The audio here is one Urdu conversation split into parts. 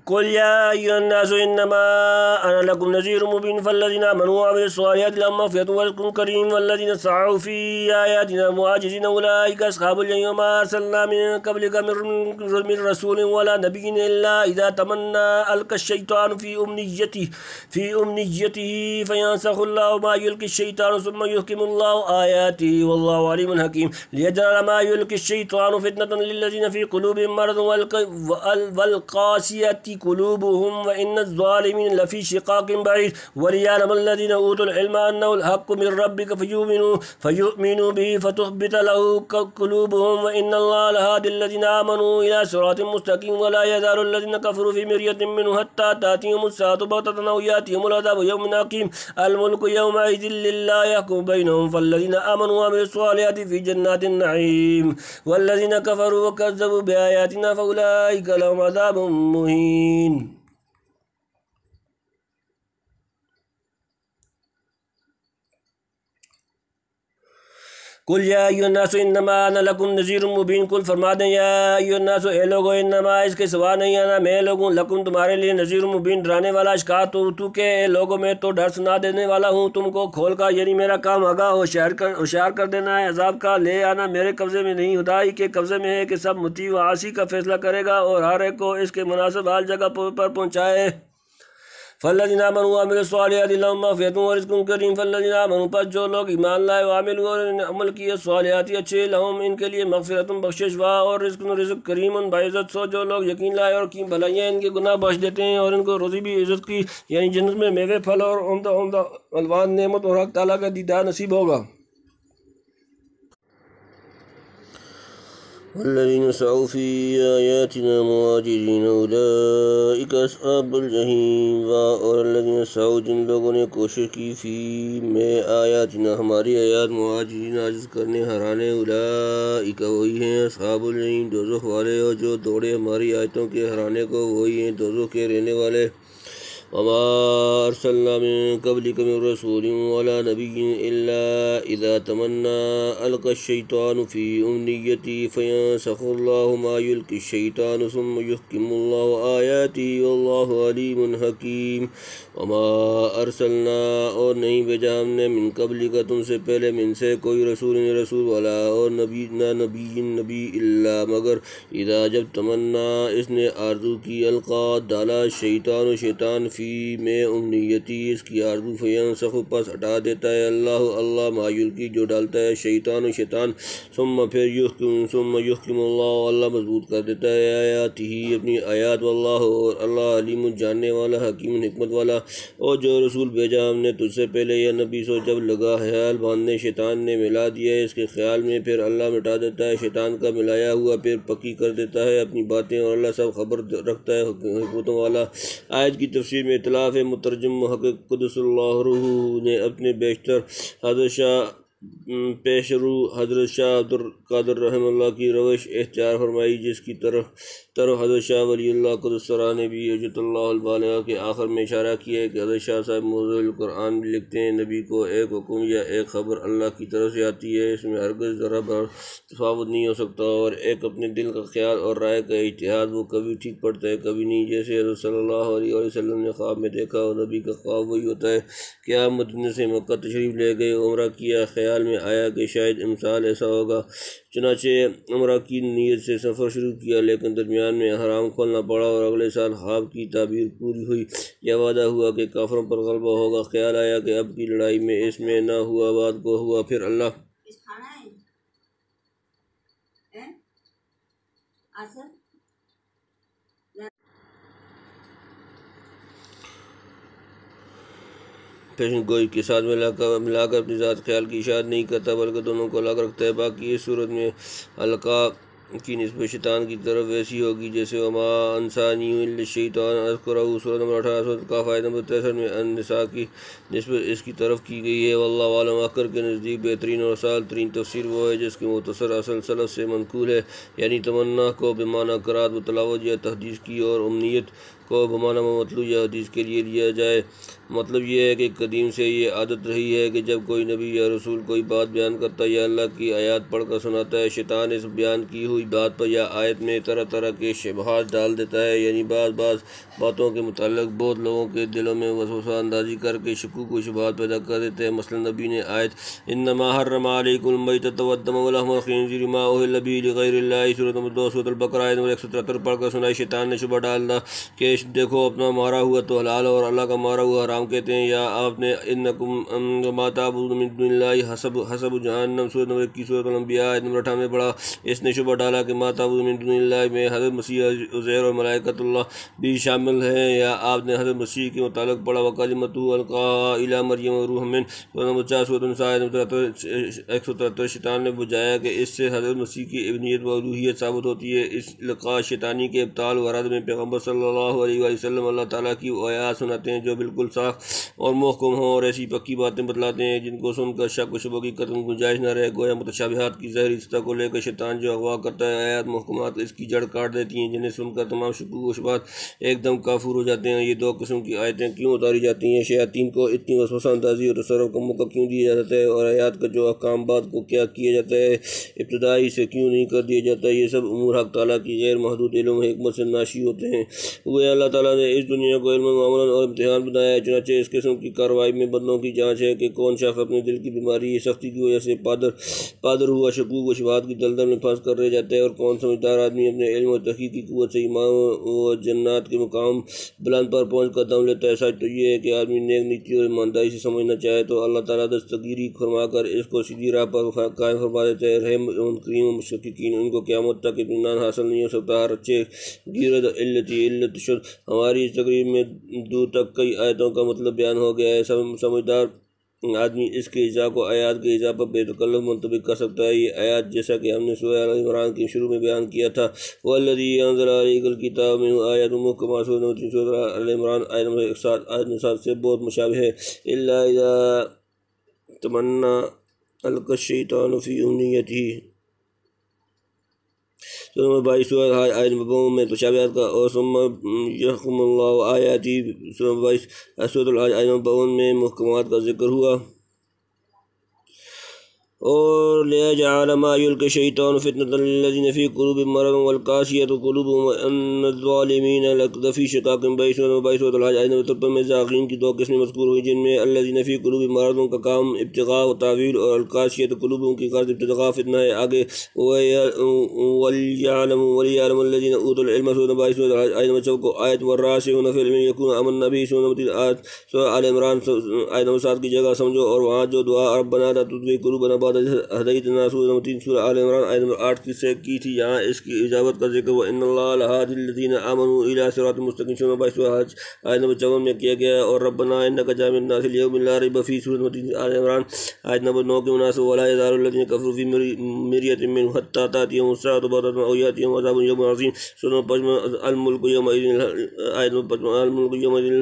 قل يا أيها الناس إنما أنا لكم نذير مبين فالذين آمنوا وعملوا الصالحات لهم مغفرة ورزق كريم والذين سعوا في آياتنا معاجزين أولئك أصحاب الجحيم وما أرسلنا من قبلك من رسول ولا نبي إلا إذا تمنى ألقى الشيطان في أمنيته فينسخ الله ما يلقي الشيطان ثم يحكم الله آياته والله عليم حكيم ليجعل ما يلقي الشيطان فتنة للذين في قلوبهم مرض والقاسية قلوبهم وإن الظالمين لفي شقاق بعيد وليعلم الذين أوتوا العلم أنه الحق من ربك فيؤمنوا به فتخبت له قلوبهم وإن الله لهادي الذين آمنوا إلى صراط مستقيم ولا يزال الذين كفروا في مرية منه حتى تأتيهم الساعة بغتة أو يأتيهم العذاب يوم عقيم الملك يومئذ لله يحكم بينهم فالذين آمنوا وعملوا الصالحات في جنات النعيم والذين كفروا وكذبوا بآياتنا فأولئك لهم عذاب مهين. قل یا ایھا الناس انما انا لکم نذیر مبین قل فرما دیں یا ایھا الناس اے لوگو انما اس کے سوا نہیں آنا میں لوگوں لکم تمہارے لیے نذیر مبین ڈرانے والا اشکار تو کہ اے لوگوں میں تو ڈر سنا دینے والا ہوں تم کو کھول کا یعنی میرا کام آگاہ ہوشیار کر دینا ہے عذاب کا لے آنا میرے قبضے میں نہیں خدائی کے قبضے میں ہے کہ سب مطیع و عاصی کا فیصلہ کرے گا اور ہر ایک کو اس کے مناسب حال جگہ پر پہنچائے. فالذین آمنوا وعملوا الصالحات لهم مغفرۃ ورزق کریم فالذین آمنوا پس جو لوگ ایمان لائے وعملوا اور عمل کیے صالحات اچھے لهم ان کے لیے مغفرت بخشش اور رزق کریم باعزت سو جو لوگ یقین لائے اور کی بھلائیاں ان کے گناہ بخش دیتے ہیں اور ان کو روزی بھی عزت کی یعنی جنت میں میوے پھل اور عمدہ الوان نعمت اور حق تعالیٰ کا دیدار نصیب ہوگا. والذین سعوا فی آیاتنا معاجزین اولئک اصحاب الجحیم اور الذین سعوا جن لوگوں نے کوشش کی فی میں آیاتنا ہماری آیات معاجزین عاجز کرنے ہرانے اولئک وہی ہیں اصحاب الجحیم دوزخ والے اور جو دوڑے ہماری آیتوں کے ہرانے کو وہی ہیں دوزخ کے رہنے والے. وما أرسلنا من قبلك من رسول ولا نبي إلا إذا تمنى ألقى الشيطان في أمنيته فينسخ الله ما يلقي الشيطان ثم يحكم الله آياته والله عليم حكيم. وما أرسلنا اور نہیں بھیجا ہم نے من قبل کا تم سے پہلے من سے کوئی رسول والا اور نبی الا مگر اذا جب تمنا اس نے آرزو کی القا ڈالا شیطان فی میں امنیتی اس کی آرزو فینسخ پس ہٹا دیتا ہے اللہ ما یلقی جو ڈالتا ہے شیطان ثم پھر یحکم اللہ مضبوط کر دیتا ہے آیات ہی اپنی آیات واللہ اور اللہ علیم جاننے والا حکیم حکمت والا. اور جو رسول بھیجا ہم نے تجھ سے پہلے یا نبی سو جب لگا خیال باندھنے شیطان نے ملا دیا ہے اس کے خیال میں پھر اللہ مٹا دیتا ہے شیطان کا ملایا ہوا پھر پکی کر دیتا ہے اپنی باتیں اور اللہ سب خبر رکھتا ہے حکمتوں والا. آیت کی تفسیر میں اطلاف مترجم محقق قدس اللہ روح نے اپنے بیشتر حضرت شاہ عبد القادر رحمہ اللہ کی روش اختیار فرمائی جس کی طرف حضرت شاہ ولی اللہ قدس سرا نے بھی حجت اللہ البالغہ کے آخر میں اشارہ کیا ہے کہ حضرت شاہ صاحب موضوع القرآن بھی لکھتے ہیں نبی کو ایک حکم یا ایک خبر اللہ کی طرف سے آتی ہے اس میں ہرگز ذرا بر تفاوت نہیں ہو سکتا اور ایک اپنے دل کا خیال اور رائے کا اجتہاد وہ کبھی ٹھیک پڑتا ہے کبھی نہیں. جیسے حضرت صلی اللہ علیہ وسلم نے خواب میں دیکھا اور نبی کا خواب وہی ہوتا ہے کہ آپ مدینہ سے مکہ تشریف لے گئے عمرہ کیا خیال میں آیا کہ شاید امسال ایسا ہوگا چنانچہ عمرہ کی نیت سے سفر شروع کیا لیکن درمیان میں حرام کھولنا پڑا اور اگلے سال خواب کی تعبیر پوری ہوئی یہ وعدہ ہوا کہ کافروں پر غلبہ ہوگا. خیال آیا کہ اب کی لڑائی میں اس میں نہ ہوا بعد کو ہوا پھر اللہ پیشن گوئی کے ساتھ ملا کر اپنی ذات خیال کی اشاعت نہیں کرتا بلکہ دونوں کو الگ رکھتا ہے. باقی اس صورت میں القا کی نسبت شیطان کی طرف ویسی ہوگی جیسے وما انسانی الا الشیطان اذکرہ سورۃ نمبر 18 سورۃ کا آیت نمبر 63 میں النساء کی نسبت اس کی طرف کی گئی ہے. واللہ عالم اکثر کے نزدیک بہترین اور سال ترین تفسیر وہ ہے جس کی مختصر اصل سلف سے منقول ہے یعنی تمنا کو بمعنی قرات و تلاوت یا تحدیث کی اور امنیت کو بمعنی مطلوب یا حدیث کے لیے لیا جائے. مطلب یہ ہے کہ قدیم سے یہ عادت رہی ہے کہ جب کوئی نبی یا رسول کوئی بات بیان کرتا یا اللہ کی آیات پڑھ کر سناتا ہے شیطان اس بیان کی ہوئی ہوئی بات پر یا آیت میں طرح طرح کے شبہات ڈال دیتا ہے، یعنی بعض باتوں کے متعلق بہت لوگوں کے دلوں میں وسوسہ اندازی کر کے شکوک و شبہات پیدا کر دیتے ہیں۔ مثلا نبی نے آیت انما حرم علیکم المیتۃ والدم ولحم الخنزیر ما اہل بہ لغیر اللہ سورۃ نمبر 2 سورۃ البقرہ آیت نمبر 173 پڑھ کر سنائی۔ شیطان نے شبہ ڈالا کہ دیکھو اپنا مارا ہوا تو حلال اور اللہ کا مارا ہوا حرام کہتے ہیں، یا آپ نے انکم ما تعبدون من دون اللہ حسب جہنم سورۃ نمبر 21 سورۃ الانبیاء آیت نمبر 98 پڑھا۔ اس نے شبہ ڈالا کہ ما تعبدون من دون اللہ میں حضرت مسیح عزیر اور ملائکۃ اللہ بھی شامل ہیں، یا آپ نے حضرت مسیح کے متعلق پڑھا وکلمۃ القاها الی مریم وروح منہ سورۃ نمبر 4 سورۃ النساء آیت نمبر 173۔ شیطان نے بجایا کہ اس سے حضرت مسیح کی ابنیت و الوہیت ثابت ہوتی ہے۔ اس القاء شیطانی کے ابطال و رد میں پیغمبر صلی اللہ علیہ وآلہ وسلم اللہ تعالیٰ کی آیات سناتے ہیں جو بالکل صاف اور محکم ہوں، اور ایسی پکی باتیں بتلاتے ہیں جن کو سن کر شک و شبہ کی قطعی گنجائش نہ رہے۔ گویا متشابہات کی ظاہری سطح کو لے کر شیطان جو اغوا کرتا ہے، آیات محکمات اس کی جڑ کاٹ دیتی ہیں، جنہیں سن کر تمام شکوک و شبہات ایک دم کافور ہو جاتے ہیں۔ یہ دو قسم کی آیتیں کیوں اتاری جاتی ہیں؟ شیاطین کو اتنی وسوسہ اندازی اور تصرف کا موقع کیوں دیا جاتا ہے؟ اور آیات کا جو احکام بعد کو کیا کیا جاتا ہے ابتدائی سے کیوں نہیں کر دیا جاتا؟ یہ سب امور حق تعالیٰ کی غیر محدود علم و حکمت سے ناشی ہوتے ہیں۔ وہ اللہ تعالیٰ نے اس دنیا کو علم معاملہ اور امتحان بنایا ہے، چنانچہ اس قسم کی کارروائی میں بندوں کی جانچ ہے کہ کون شخص اپنے دل کی بیماری سختی کی وجہ سے پادر ہوا شکوک و شبہات کی دلدل میں پھنس کر رہ جاتا ہے، اور کون سمجھدار آدمی اپنے علم و تحقیق کی قوت سے ایمان و جنات کے مقام بلند پر پہنچ کر دم لیتا ہے۔ سچ تو یہ ہے کہ آدمی نیک نیتی اور ایمانداری سے سمجھنا چاہے تو اللہ تعالیٰ دستگیری فرما کر اس کو سیدھی راہ پر قائم فرما دیتا ہے۔ رحم کریم و مشککین ان کو قیامت تک اطمینان حاصل نہیں ہو سکتا۔ ہر اچھے گیرد علت شد۔ ہماری اس تقریب میں دور تک کئی آیتوں کا مطلب بیان ہو گیا ہے۔ سمجھدار آدمی اس کے اجزاء کو آیات کے اجزاء پر بے تکلف منطبق کر سکتا ہے۔ یہ آیات جیسا کہ ہم نے سورہ آل عمران کے شروع میں بیان کیا تھا، وَالَّذِي أَنزَلَ عَلَيْكَ الْكِتَابَ مِنْهُ آيَاتٌ مُحْكَمَاتٌ سورہ آل عمران آیت نمبر 107 سے بہت مشابہ ہے۔ إِلَّا إِذَا تَمَنَّى أَلْقَى الشَّيْطَانُ فِي أُمْنِيَّتِهِ سورہ نمبر 22 سورہ حج آیت نمبر 2 میں مشابہت کا اور ثم یحکم اللہ آیاتی سورہ نمبر 22 سورۃ الحج آیت نمبر 52 میں محکمات کا ذکر ہوا۔ اور لِيَجْعَلَ مَا يُلْقِي الشَّيْطَانُ فِتْنَةً لِّلَّذِينَ فِي قُلُوبِهِم مَّرَضٌ وَالْقَاسِيَةِ قُلُوبُهُمْ وَإِنَّ الظَّالِمِينَ لَفِي شِقَاقٍ بَعِيدٍ سورۃ نمبر 22 سورۃ الحج آیت نمبر 53 میں ذاکرین کی دو قسمیں مذکور ہوئی، جن میں الذین فی قلوبہم مرض کا کام ابتغاء و تعویل، اور القاسیۃ قلوبہم کی غرض ابتغاء فتنہ ہے۔ آگے وَلِيَعْلَمَ الَّذِينَ أُوتُوا الْعِلْمَ سورۃ نمبر 22 سورۃ الحج آیت نمبر 4 کو آیت وَالرَّاسِخُونَ فِی الْعِلْمِ یَقُولُونَ آمَنَّا بِهِ سورۃ نمبر 3 سورۃ آل عمران آیت نمبر 7 کی جگہ سمجھو، اور وہاں جو دعا ربنا لا تزغ قلوبنا بعد إذ هديتنا سورۃ نمبر 3 سورہ آل عمران آیت نمبر 8 سے کی تھی، یہاں اس کی اجابت کا ذکر وَإِنَّ اللَّهَ لَهَادِ الَّذِينَ آمَنُوا إِلَىٰ صِرَاطٍ مُّسْتَقِيمٍ سورۃ نمبر 22 سورہ حج آیت نمبر 54 میں کیا گیا، اور ربنا إِنَّكَ جامع النَّاسِ لِيَوْمٍ لَا رَيْبَ فِيهِ سورۃ نمبر 3 آل عمران آیت نمبر 9 کے مناسب وَلَا يَزَالُ الَّذِينَ كَفَرُوا فِي مِرْيَةٍ مِّنْهُ حَتَّىٰ تَأْتِيَهُمُ السَّاعَةُ بَغْتَةً أَوْ يَأْتِيَهُمْ عَذَابٌ يَوْمٍ عَظِيمٍ سورۃ نمبر 55 الْمُلْكُ يَوْمَئِذٍ آیت نمبر 55 الْمُلْكُ يَوْمَئِذٍ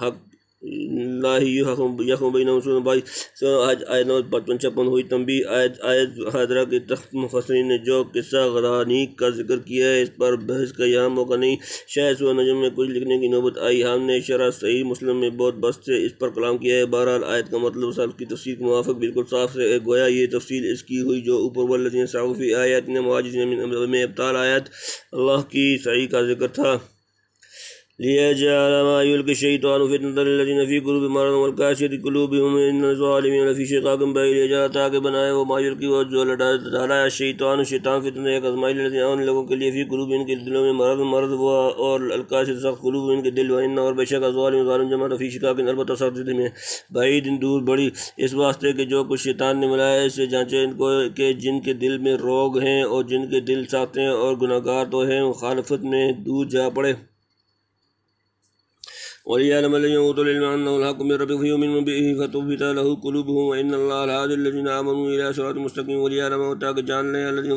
حق اللہ یحکم بینہم سورۃ نمبر 22 سورہ حج آیت نمبر 55 ہوئی تنبیہ۔ آیت حاضرہ کے تخت مفسرین نے جو قصہ غرانیق کا ذکر کیا ہے اس پر بحث کا یہاں موقع نہیں، شاید سورہ نجم میں کچھ لکھنے کی نوبت آئی۔ ہم نے شرح صحیح مسلم میں بہت بسط سے اس پر کلام کیا ہے۔ بہرحال آیت کا مطلب سلف کی تفسیر کے موافق بالکل صاف سے گویا یہ تفصیل اس کی ہوئی جو اوپر والذین سعوا فی آیاتنا معاجزین میں ابطال آیات اللہ کی صحیح کا ذکر تھا۔ لِيَجْعَلَ مَا يُلْقِي الشَّيْطَانُ فِتْنَةً لِّلَّذِينَ فِي قُلُوبِهِم مَّرَضٌ وَالْقَاسِيَةِ قُلُوبُهُمْ وَإِنَّ الظَّالِمِينَ لَفِي شِقَاقٍ بَعِيدٍ لِيَجْعَلَ تاکہ بنائے وہ ما یلقی وہ جو ڈالا ہے شیطان فتنہ ایک آزمائی للذین ان لوگوں کے لیے فی قلوبہم ان کے دلوں میں مرض ہوا، اور القاسیۃ سخت قلوب ان کے دل، وَإِنَّ اور بے شک ظالم جمع فی شقاق البتہ سخت ضد میں بعید دور بڑی، اس واسطے کہ جو کچھ شیطان نے ملایا اس سے جانچے ان کو کہ جن کے دل میں روگ ہیں اور جن کے دل سخت ہیں اور گناہگار تو ہیں مخالفت میں دور جا پڑے۔ وَلِيَعْلَمَ الَّذِينَ أُوتُوا الْعِلْمَ أَنَّهُ الْحَقُّ مِن رَّبِّكَ فَيُؤْمِنُوا بِهِ فَتُخْبِتَ لَهُ قُلُوبُهُمْ وَإِنَّ اللَّهَ لَهَادِ الَّذِينَ آمَنُوا إِلَىٰ صِرَاطٍ مُّسْتَقِيمٍ وَلِيَعْلَمَ تاکہ جان لیں الَّذِينَ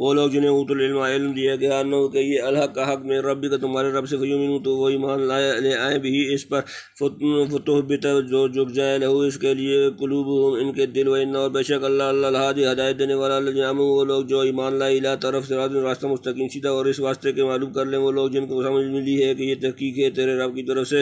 وہ لوگ جنہیں اوتوا العلم علم دیا گیا انه کہ یہ الحق کا حق میں ربی کا تمہارے رب سے فیؤمنوا تو وہ ایمان لے آئیں بھی اس پر فتخبت جو جھک جائے لہو اس کے لیے قلوبہم ان کے دل، وَإِنَّ اور بے شک اللہ الہادی ہدایت دینے والا الذین آمنوا وہ لوگ جو ایمان لائے الی طرف صراط راستہ مستقیم سیدھا، اور اس واسطے کہ معلوم کر لیں وہ لوگ جن کو سمجھ ملی ہے کہ یہ تحقیق ہے تیرے رب کی طرف سے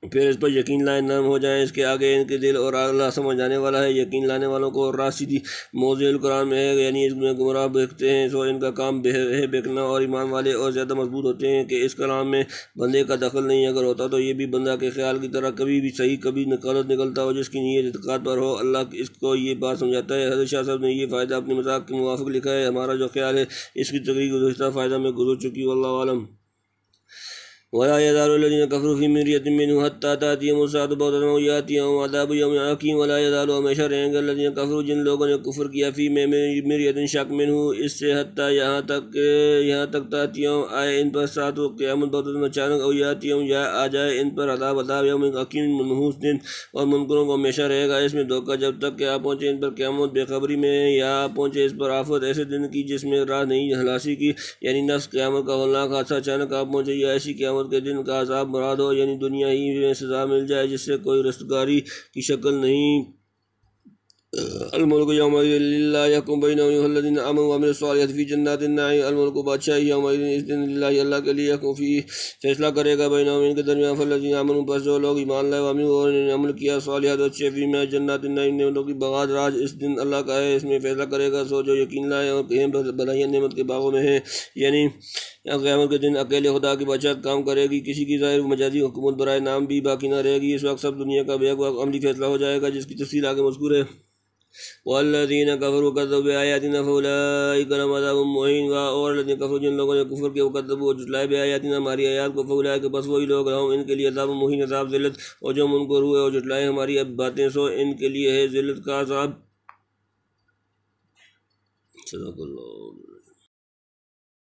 پھر اس پر یقین لائیں، نرم ہو جائیں اس کے آگے ان کے دل، اور اللہ سمجھ جانے والا ہے یقین لانے والوں کو۔ اور راہ سیدھی موضوع القرآن میں ہے، یعنی اس میں گمراہ بہکتے ہیں سو ان کا کام ہے بہکنا، اور ایمان والے اور زیادہ مضبوط ہوتے ہیں کہ اس کلام میں بندے کا دخل نہیں، اگر ہوتا تو یہ بھی بندہ کے خیال کی طرح کبھی بھی صحیح کبھی غلط نکلتا ہو، جس کی نیت اعتقاد پر ہو۔ اللہ اس کو یہ بات سمجھاتا ہے۔ حضرت شاہ صاحب نے یہ فائدہ اپنے مذاق کے موافق لکھا ہے، ہمارا جو خیال ہے اس کی تقریر گزشتہ فائدہ میں گزر چکی، واللہ عالم۔ ولا يزال الذين كفروا في مرية منه حتى تأتيهم الساعة بغتة أو يأتيهم عذاب يوم عقيم۔ ولا يزال ہمیشہ رہیں گے الذين كفروا جن لوگوں نے کفر کیا فی مرية شک منہ اس سے، حتیٰ یہاں تک تأتیهم آئے ان پر ساعت و قیامت بغتة اچانک، او یأتیهم یا آ جائے ان پر عذاب یوم عقیم منحوس دن، اور منکروں کو ہمیشہ رہے گا اس میں دھوکہ جب تک کہ آ پہنچے ان پر قیامت بے خبری میں، یا پہنچے اس پر آفت ایسے دن کی جس میں راہ نہیں ہلاسی کی، یعنی نفس قیامت کا ہولناک حادثہ اچانک آ پہنچے، یا ایسی قیامت کے دن کا عذاب مراد ہو، یعنی دنیا ہی میں سزا مل جائے جس سے کوئی رستگاری کی شکل نہیں۔ الملک یومئذ للہ یحکم بینہم الذین آمنوا وعملوا الصالحات فی جنات النعیم۔ الملک بادشاہی یومئذ اس دن للہ اللہ کے لیے، یحکم فی فیصلہ کرے گا بینہم ان کے درمیان، فالذین آمنوا بس جو لوگ ایمان لائے، وعملوا اور انہوں نے عمل کیا صالحات اچھے، فی میں جنات النعیم نعمتوں کی باغات، راج اس دن اللہ کا ہے، اس میں فیصلہ کرے گا سو جو یقین لائے اور کہیں بھلائیاں نعمت کے باغوں میں ہیں، یعنی قیامت کے دن اکیلے خدا کی بادشاہت کام کرے گی، کسی کی ظاہر مجازی حکومت برائے نام بھی باقی نہ رہے گی، اس وقت سب دنیا کا بیک وقت عملی فیصلہ ہو جائے گا جس کی تفصیل آگے مذکور ہے۔ والذین کفروا وکذبوا بآیاتنا فاولئک لهم عذاب مہین۔ اور الذین کفروا جن لوگوں نے کفر کیا وکذبوا اور جھٹلائے بآیاتنا ہماری آیات کو، فاولئک بس وہی لوگ لهم ان کے لیے عذاب مہین عذاب ذلت، اور جو منکر ہوئے اور جھٹلائے ہماری باتیں سو ان کے لیے ہے ذلت کا عذاب۔ صدق اللہ۔